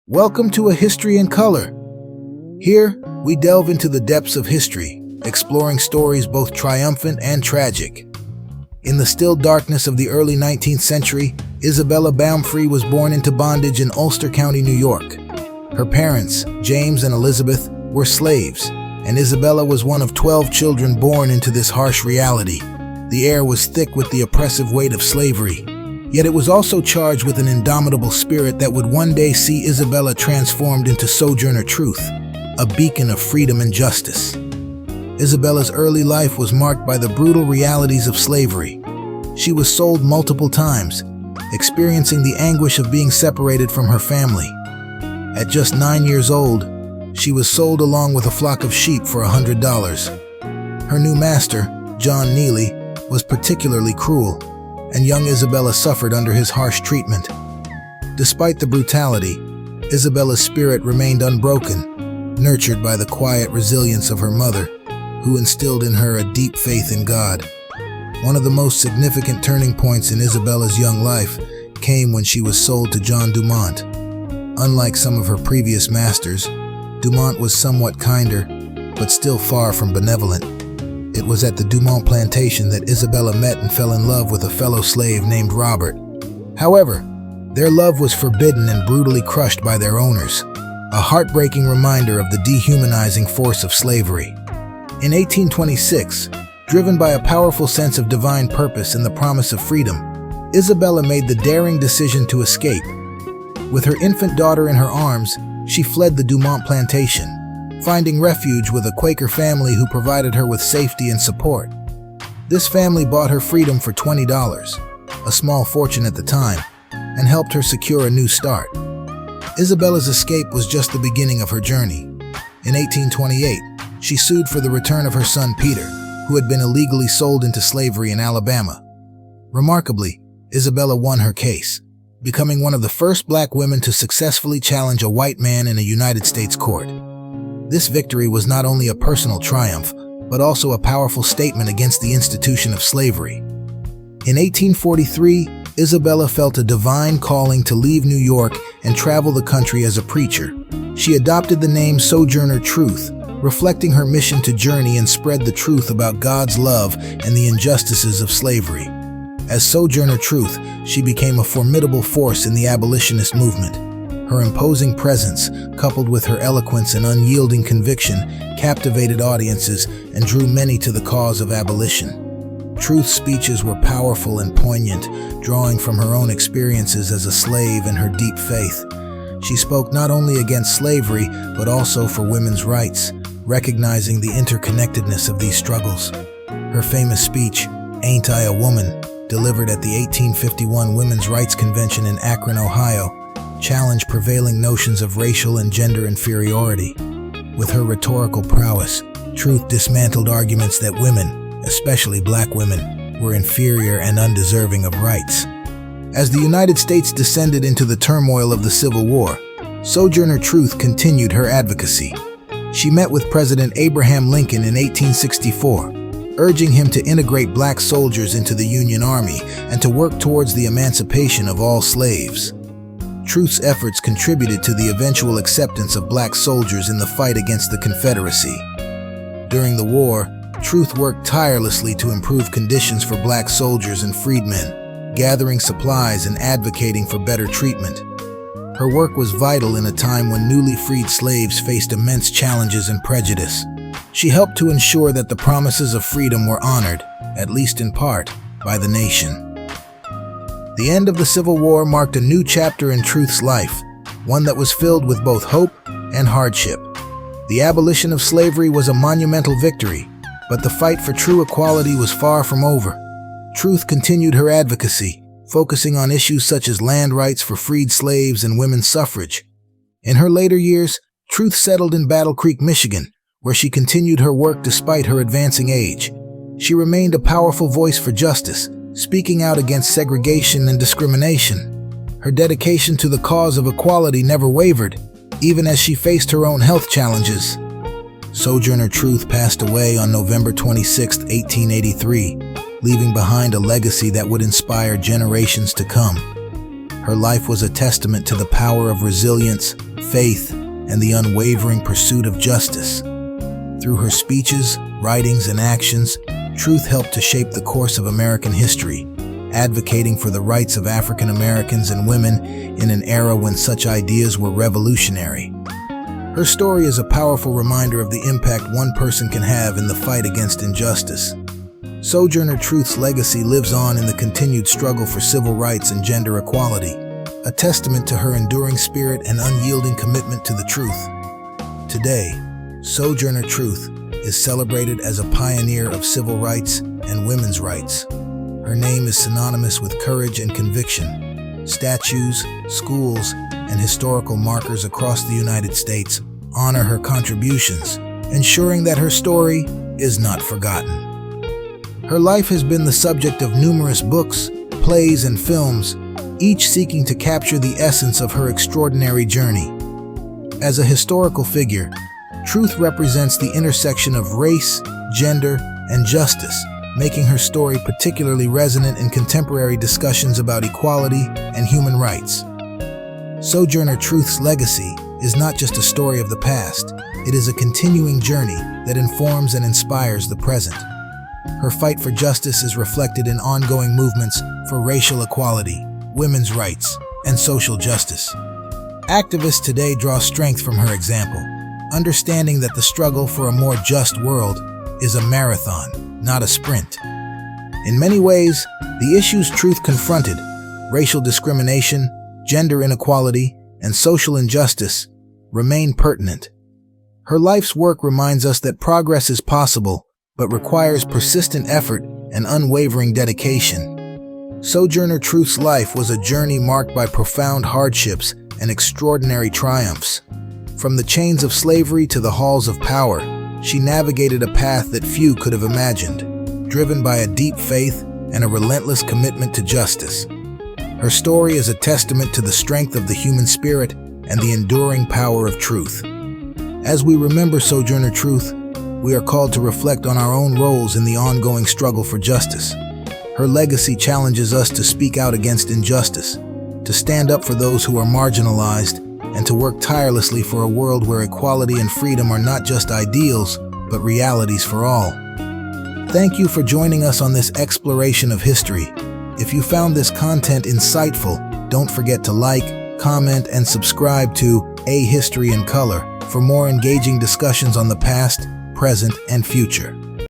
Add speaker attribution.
Speaker 1: Welcome to A History in Color. Here, we delve into the depths of history, exploring stories both triumphant and tragic. In the still darkness of the early 19th century, Isabella Baumfree was born into bondage in Ulster County, New York. Her parents, James and Elizabeth, were slaves, and Isabella was one of 12 children born into this harsh reality. The air was thick with the oppressive weight of slavery. Yet it was also charged with an indomitable spirit that would one day see Isabella transformed into Sojourner Truth, a beacon of freedom and justice. Isabella's early life was marked by the brutal realities of slavery. She was sold multiple times, experiencing the anguish of being separated from her family. At just 9 years old, she was sold along with a flock of sheep for $100. Her new master, John Neely, was particularly cruel, and young Isabella suffered under his harsh treatment. Despite the brutality, Isabella's spirit remained unbroken, nurtured by the quiet resilience of her mother, who instilled in her a deep faith in God. One of the most significant turning points in Isabella's young life came when she was sold to John Dumont. Unlike some of her previous masters, Dumont was somewhat kinder, but still far from benevolent. It was at the Dumont plantation that Isabella met and fell in love with a fellow slave named Robert. However, their love was forbidden and brutally crushed by their owners, a heartbreaking reminder of the dehumanizing force of slavery. In 1826, driven by a powerful sense of divine purpose and the promise of freedom, Isabella made the daring decision to escape. With her infant daughter in her arms, she fled the Dumont plantation, finding refuge with a Quaker family who provided her with safety and support. This family bought her freedom for $20, a small fortune at the time, and helped her secure a new start. Isabella's escape was just the beginning of her journey. In 1828, she sued for the return of her son Peter, who had been illegally sold into slavery in Alabama. Remarkably, Isabella won her case, becoming one of the first black women to successfully challenge a white man in a United States court. This victory was not only a personal triumph, but also a powerful statement against the institution of slavery. In 1843, Isabella felt a divine calling to leave New York and travel the country as a preacher. She adopted the name Sojourner Truth, reflecting her mission to journey and spread the truth about God's love and the injustices of slavery. As Sojourner Truth, she became a formidable force in the abolitionist movement. Her imposing presence, coupled with her eloquence and unyielding conviction, captivated audiences and drew many to the cause of abolition. Truth's speeches were powerful and poignant, drawing from her own experiences as a slave and her deep faith. She spoke not only against slavery, but also for women's rights, recognizing the interconnectedness of these struggles. Her famous speech, "Ain't I a Woman?", delivered at the 1851 Women's Rights Convention in Akron, Ohio, challenged prevailing notions of racial and gender inferiority. With her rhetorical prowess, Truth dismantled arguments that women, especially black women, were inferior and undeserving of rights. As the United States descended into the turmoil of the Civil War, Sojourner Truth continued her advocacy. She met with President Abraham Lincoln in 1864, urging him to integrate black soldiers into the Union Army and to work towards the emancipation of all slaves. Truth's efforts contributed to the eventual acceptance of black soldiers in the fight against the Confederacy. During the war, Truth worked tirelessly to improve conditions for black soldiers and freedmen, gathering supplies and advocating for better treatment. Her work was vital in a time when newly freed slaves faced immense challenges and prejudice. She helped to ensure that the promises of freedom were honored, at least in part, by the nation. The end of the Civil War marked a new chapter in Truth's life, one that was filled with both hope and hardship. The abolition of slavery was a monumental victory, but the fight for true equality was far from over. Truth continued her advocacy, focusing on issues such as land rights for freed slaves and women's suffrage. In her later years, Truth settled in Battle Creek, Michigan, where she continued her work despite her advancing age. She remained a powerful voice for justice, speaking out against segregation and discrimination. Her dedication to the cause of equality never wavered, even as she faced her own health challenges. Sojourner Truth passed away on November 26, 1883, leaving behind a legacy that would inspire generations to come. Her life was a testament to the power of resilience, faith, and the unwavering pursuit of justice. Through her speeches, writings, and actions, Truth helped to shape the course of American history, advocating for the rights of African Americans and women in an era when such ideas were revolutionary. Her story is a powerful reminder of the impact one person can have in the fight against injustice. Sojourner Truth's legacy lives on in the continued struggle for civil rights and gender equality, a testament to her enduring spirit and unyielding commitment to the truth. Today, Sojourner Truth is celebrated as a pioneer of civil rights and women's rights. Her name is synonymous with courage and conviction. Statues, schools, and historical markers across the United States honor her contributions, ensuring that her story is not forgotten. Her life has been the subject of numerous books, plays, and films, each seeking to capture the essence of her extraordinary journey. As a historical figure, Truth represents the intersection of race, gender, and justice, making her story particularly resonant in contemporary discussions about equality and human rights. Sojourner Truth's legacy is not just a story of the past, it is a continuing journey that informs and inspires the present. Her fight for justice is reflected in ongoing movements for racial equality, women's rights, and social justice. Activists today draw strength from her example, understanding that the struggle for a more just world is a marathon, not a sprint. In many ways, the issues Truth confronted, racial discrimination, gender inequality, and social injustice, remain pertinent. Her life's work reminds us that progress is possible, but requires persistent effort and unwavering dedication. Sojourner Truth's life was a journey marked by profound hardships and extraordinary triumphs. From the chains of slavery to the halls of power, she navigated a path that few could have imagined, driven by a deep faith and a relentless commitment to justice. Her story is a testament to the strength of the human spirit and the enduring power of truth. As we remember Sojourner Truth, we are called to reflect on our own roles in the ongoing struggle for justice. Her legacy challenges us to speak out against injustice, to stand up for those who are marginalized, and to work tirelessly for a world where equality and freedom are not just ideals, but realities for all. Thank you for joining us on this exploration of history. If you found this content insightful, don't forget to like, comment, and subscribe to A History in Color for more engaging discussions on the past, present, and future.